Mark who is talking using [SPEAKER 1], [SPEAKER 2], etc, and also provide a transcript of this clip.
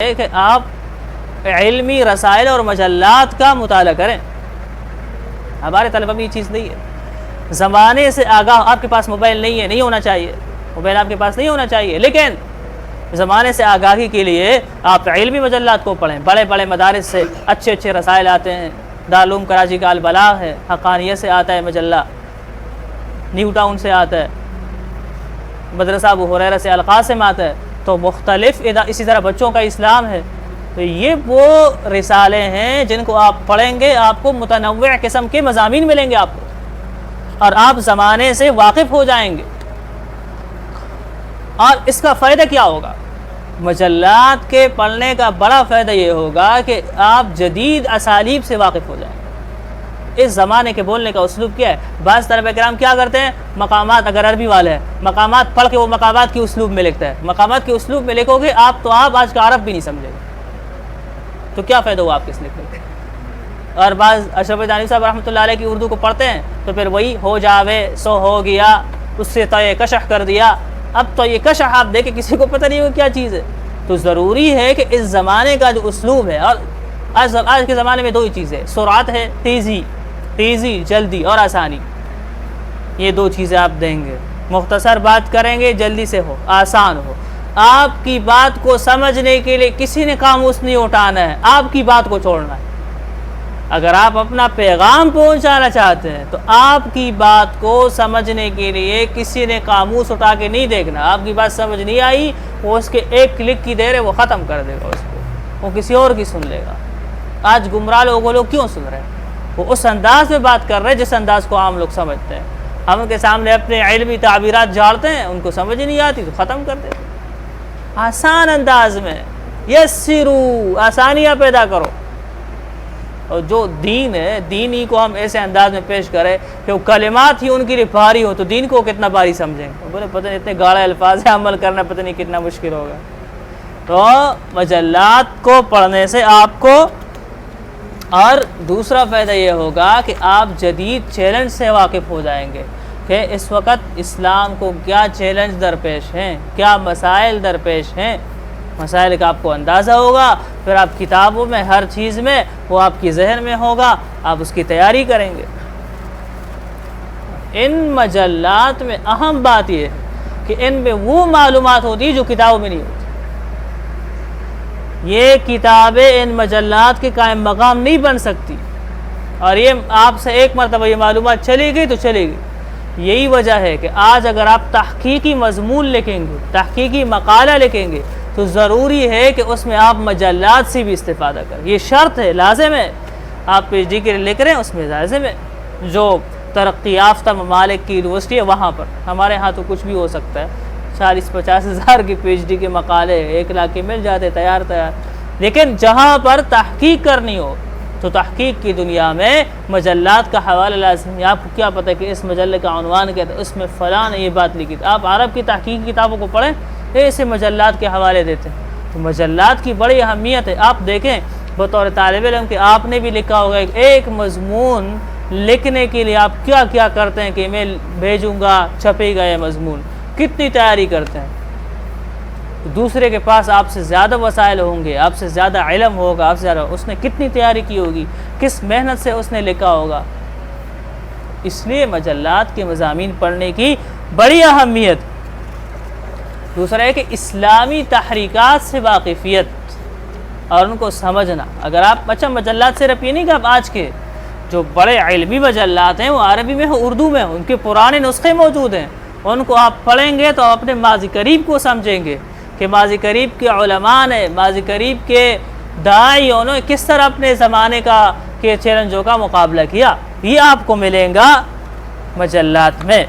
[SPEAKER 1] ہے کہ آپ علمی رسائل اور مجلات کا مطالعہ کریں. ہمارے طلبہ میں یہ چیز نہیں ہے. زمانے سے آگاہ. آپ کے پاس موبائل نہیں ہے, نہیں ہونا چاہیے, موبائل آپ کے پاس نہیں ہونا چاہیے, لیکن زمانے سے آگاہی کے لیے آپ علمی مجلات کو پڑھیں. بڑے بڑے مدارس سے اچھے اچھے رسائل آتے ہیں. دارالعلوم کراچی کا البلاغ ہے, حقانیہ سے آتا ہے مجلہ, نیو ٹاؤن سے آتا ہے, مدرسہ ابو ہریرہ سے القاسم آتا ہے. تو مختلف اسی طرح بچوں کا اسلام ہے. تو یہ وہ رسالے ہیں جن کو آپ پڑھیں گے, آپ کو متنوع قسم کے مضامین ملیں گے آپ کو, اور آپ زمانے سے واقف ہو جائیں گے. اور اس کا فائدہ کیا ہوگا؟ مجلات کے پڑھنے کا بڑا فائدہ یہ ہوگا کہ آپ جدید اسالیب سے واقف ہو جائیں. اس زمانے کے بولنے کا اسلوب کیا ہے؟ بعض طلبہ کرام کیا کرتے ہیں, مقامات اگر عربی والے ہیں, مقامات پڑھ کے وہ مقامات کی اسلوب میں لکھتا ہے. مقامات کے اسلوب میں لکھو گے آپ تو آپ آج کا عرب بھی نہیں سمجھے گے, تو کیا فائدہ ہوا آپ کس لکھنے کا؟ اور بعض اشرف دانی صاحب رحمۃ اللہ علیہ کی اردو کو پڑھتے ہیں تو پھر وہی ہو جاوے سو ہو گیا, اس سے تو یہ کشح کر دیا. اب تو یہ کشح آپ دیکھیں کسی کو پتہ نہیں ہو کیا چیز ہے. تو ضروری ہے کہ اس زمانے کا جو اسلوب ہے, اور آج کے زمانے میں دو ہی چیزیں, سرعت ہے, تیزی جلدی اور آسانی. یہ دو چیزیں آپ دیں گے. مختصر بات کریں گے, جلدی سے ہو, آسان ہو. آپ کی بات کو سمجھنے کے لیے کسی نے قاموس نہیں اٹھانا ہے, آپ کی بات کو چھوڑنا ہے. اگر آپ اپنا پیغام پہنچانا چاہتے ہیں تو آپ کی بات کو سمجھنے کے لیے کسی نے قاموس اٹھا کے نہیں دیکھنا. آپ کی بات سمجھ نہیں آئی, وہ اس کے ایک کلک کی دیر ہے وہ ختم کر دے گا اس کو, وہ کسی اور کی سن لے گا. آج گمراہ لوگ کیوں سن رہے ہیں؟ وہ اس انداز میں بات کر رہے ہیں جس انداز کو عام لوگ سمجھتے ہیں. ہم ان کے سامنے اپنے علمی تعبیرات جھاڑتے ہیں, ان کو سمجھ نہیں آتی تو ختم کر دیتے. آسان انداز میں یسرو, آسانیاں پیدا کرو. اور جو دین ہے, دین ہی کو ہم ایسے انداز میں پیش کریں کہ وہ کلمات ہی ان کے لیے بھاری ہو, تو دین کو کتنا بھاری سمجھیں گے؟ بولے پتہ نہیں اتنے گاڑے الفاظ ہیں, عمل کرنا پتہ نہیں کتنا مشکل ہوگا. تو مجلات کو پڑھنے سے آپ کو, اور دوسرا فائدہ یہ ہوگا کہ آپ جدید چیلنج سے واقف ہو جائیں گے کہ اس وقت اسلام کو کیا چیلنج درپیش ہیں, کیا مسائل درپیش ہیں. مسائل کا آپ کو اندازہ ہوگا, پھر آپ کتابوں میں ہر چیز میں وہ آپ کی ذہن میں ہوگا, آپ اس کی تیاری کریں گے. ان مجلات میں اہم بات یہ ہے کہ ان میں وہ معلومات ہوتی جو کتابوں میں نہیں ہوتی. یہ کتابیں ان مجلات کے قائم مقام نہیں بن سکتی, اور یہ آپ سے ایک مرتبہ یہ معلومات چلی گئی تو چلی گئی. یہی وجہ ہے کہ آج اگر آپ تحقیقی مضمون لکھیں گے, تحقیقی مقالہ لکھیں گے, تو ضروری ہے کہ اس میں آپ مجلات سے بھی استفادہ کریں. یہ شرط ہے, لازم ہے. آپ پی ایچ ڈی کے لیے لکھ رہے ہیں, اس میں لازم ہے. جو ترقی یافتہ ممالک کی یونیورسٹی ہے وہاں پر, ہمارے ہاں تو کچھ بھی ہو سکتا ہے. 40-50 ہزار کی پی ایچ ڈی کے مقالے 1 لاکھ کے مل جاتے تیار. لیکن جہاں پر تحقیق کرنی ہو تو تحقیق کی دنیا میں مجلات کا حوالہ لازم ہے. آپ کو کیا پتہ کہ اس مجلے کا عنوان کیا تھا, اس میں فلاں نے یہ بات لکھی تھی. آپ عرب کی تحقیقی کتابوں کو پڑھیں, ایسے مجلات کے حوالے دیتے ہیں. تو مجلات کی بڑی اہمیت ہے. آپ دیکھیں بطور طالب علم کہ آپ نے بھی لکھا ہوگا ایک مضمون لکھنے کے لیے آپ کیا کیا کرتے ہیں کہ میں بھیجوں گا, چھپے گا یہ مضمون, کتنی تیاری کرتے ہیں. دوسرے کے پاس آپ سے زیادہ وسائل ہوں گے, آپ سے زیادہ علم ہوگا, آپ سے زیادہ, اس نے کتنی تیاری کی ہوگی, کس محنت سے اس نے لکھا ہوگا. اس لیے مجلات کے مضامین پڑھنے کی بڑی اہمیت. دوسرا ہے کہ اسلامی تحریکات سے واقفیت اور ان کو سمجھنا. اگر آپ اچھا مجلات سے صرف یہ نہیں کہ آپ آج کے جو بڑے علمی مجلات ہیں وہ عربی میں ہو, اردو میں ہو, ان کے پرانے نسخے موجود ہیں, ان کو آپ پڑھیں گے تو اپنے ماضی قریب کو سمجھیں گے کہ ماضی قریب کے علماء نے, ماضی قریب کے داعیوں نے کس طرح اپنے زمانے کے چیلنجوں کا مقابلہ کیا. یہ آپ کو ملیں گا مجلات میں.